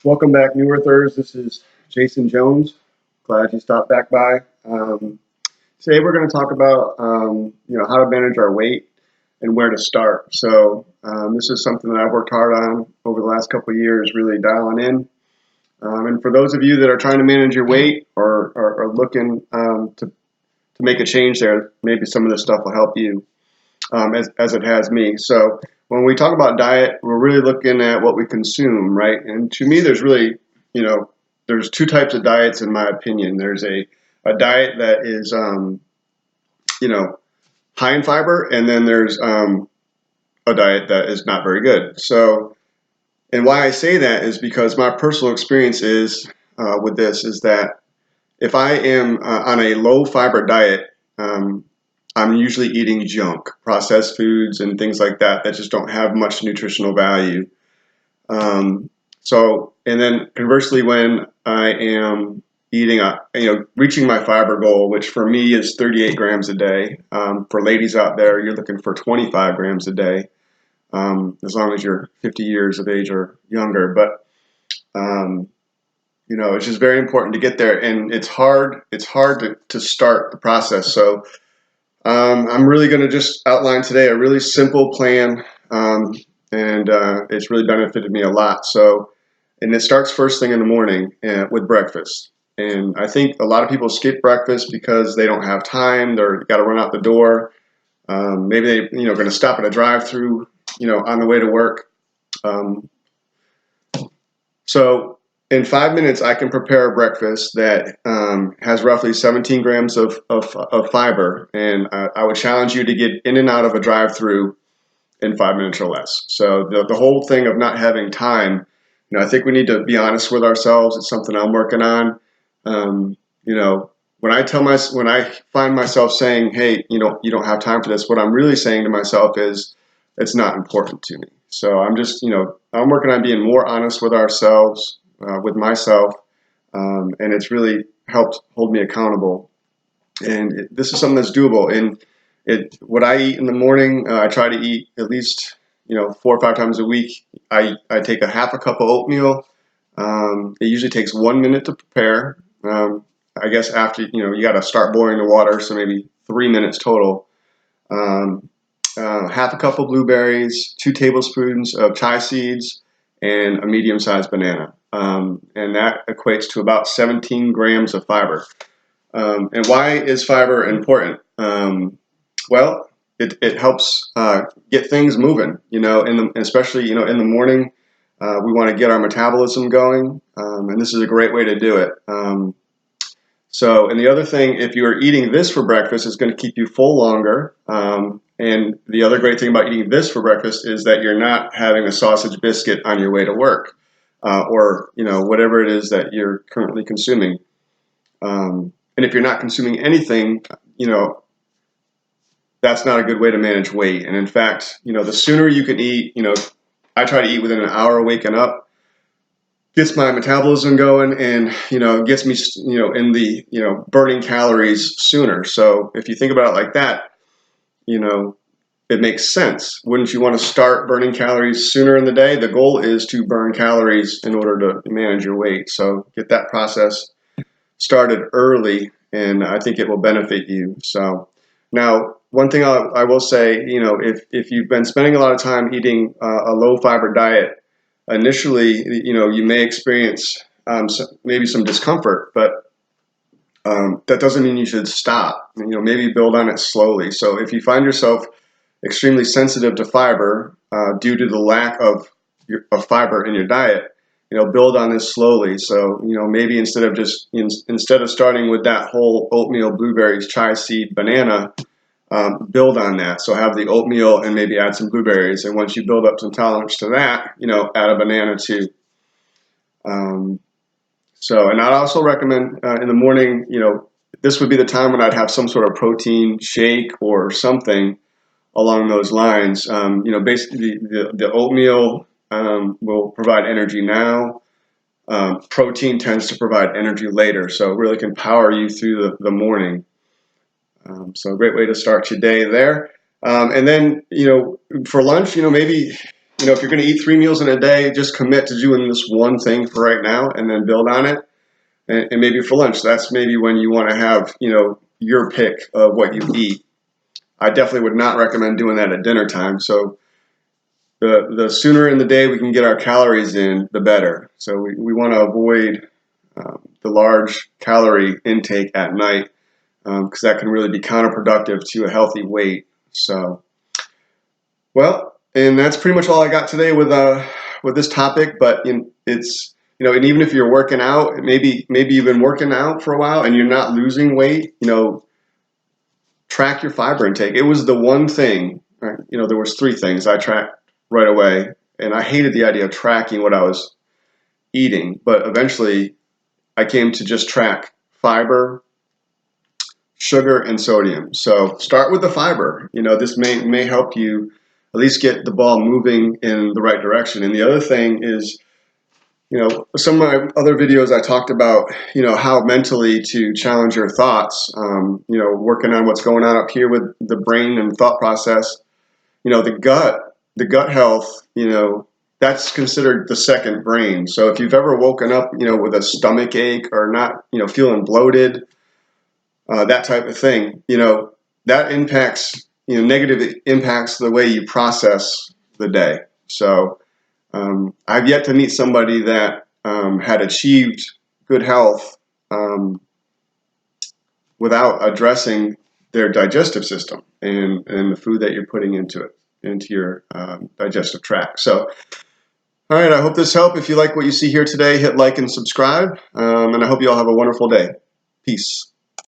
Welcome back, New Earthers. This is Jason Jones. Glad you stopped back by. Today we're going to talk about how to manage our weight and where to start. This is something that I've worked hard on over the last couple of years, really dialing in. And for those of you that are trying to manage your weight or are looking to make a change there, maybe some of this stuff will help you as it has me. So when we talk about diet, we're really looking at what we consume, right? And to me, there's really, there's two types of diets in my opinion. There's a diet that is, high in fiber, and then there's a diet that is not very good. So, and why I say that is because my personal experience is with this is that if I am on a low fiber diet, I'm usually eating junk, processed foods and things like that just don't have much nutritional value. And then conversely, when I am eating, reaching my fiber goal, which for me is 38 grams a day. For ladies out there, you're looking for 25 grams a day, as long as you're 50 years of age or younger. But it's just very important to get there, and it's hard. It's hard to start the process. So I'm really going to just outline today a really simple plan, and it's really benefited me a lot. And it starts first thing in the morning with breakfast. And I think a lot of people skip breakfast because they don't have time. They're got to run out the door. Maybe they going to stop at a drive-through on the way to work. So in 5 minutes, I can prepare a breakfast that has roughly 17 grams of fiber. And I would challenge you to get in and out of a drive-through in 5 minutes or less. So the whole thing of not having time, I think we need to be honest with ourselves. It's something I'm working on. When I find myself saying, hey, you don't have time for this, what I'm really saying to myself is it's not important to me. So I'm just, I'm working on being more honest with ourselves, with myself, and it's really helped hold me accountable. And this is something that's doable. And what I eat in the morning, I try to eat at least 4 or 5 times a week. I take a half a cup of oatmeal. It usually takes 1 minute to prepare. I guess after you got to start boiling the water, so maybe 3 minutes total. Half a cup of blueberries, 2 tablespoons of chia seeds, and a medium-sized banana. And that equates to about 17 grams of fiber. And why is fiber important? Well, it helps get things moving. Especially in the morning, we want to get our metabolism going, and this is a great way to do it. And the other thing, if you are eating this for breakfast, is going to keep you full longer. And the other great thing about eating this for breakfast is that you're not having a sausage biscuit on your way to work, or whatever it is that you're currently consuming. And if you're not consuming anything, that's not a good way to manage weight. And in fact, the sooner you can eat, I try to eat within an hour of waking up, gets my metabolism going, and gets me in the burning calories sooner. So if you think about it like that, it makes sense. Wouldn't you want to start burning calories sooner in the day? The goal is to burn calories in order to manage your weight. So get that process started early, and I think it will benefit you. So now, one thing I will say, if you've been spending a lot of time eating a low fiber diet, initially, you may experience maybe some discomfort, but that doesn't mean you should stop. Maybe build on it slowly. So if you find yourself extremely sensitive to fiber due to the lack of fiber in your diet, build on this slowly. So maybe instead of starting with that whole oatmeal, blueberries, chia seed, banana, build on that. So have the oatmeal and maybe add some blueberries. And once you build up some tolerance to that, add a banana too. And I'd also recommend in the morning, this would be the time when I'd have some sort of protein shake or something along those lines. Basically the oatmeal will provide energy now. Protein tends to provide energy later, so it really can power you through the morning. So a great way to start your day there. And then, for lunch, maybe if you're going to eat 3 meals in a day, just commit to doing this one thing for right now and then build on it. And maybe for lunch, that's maybe when you want to have, your pick of what you eat. I definitely would not recommend doing that at dinner time. So the sooner in the day we can get our calories in, the better. So we want to avoid the large calorie intake at night, because that can really be counterproductive to a healthy weight. So, well, and that's pretty much all I got today with this topic. But it's and even if you're working out, maybe you've been working out for a while and you're not losing weight, track your fiber intake. It was the one thing, right? There was 3 things I tracked right away, and I hated the idea of tracking what I was eating. But eventually, I came to just track fiber, sugar, and sodium. So start with the fiber. This may help you at least get the ball moving in the right direction. And the other thing is, some of my other videos I talked about, how mentally to challenge your thoughts, working on what's going on up here with the brain and thought process. The gut health, that's considered the second brain. So if you've ever woken up, with a stomach ache or not, feeling bloated, that type of thing, that impacts, negative impacts the way you process the day. So I've yet to meet somebody that had achieved good health without addressing their digestive system and the food that you're putting into your digestive tract. So, all right, I hope this helped. If you like what you see here today, hit like and subscribe. And I hope you all have a wonderful day. Peace.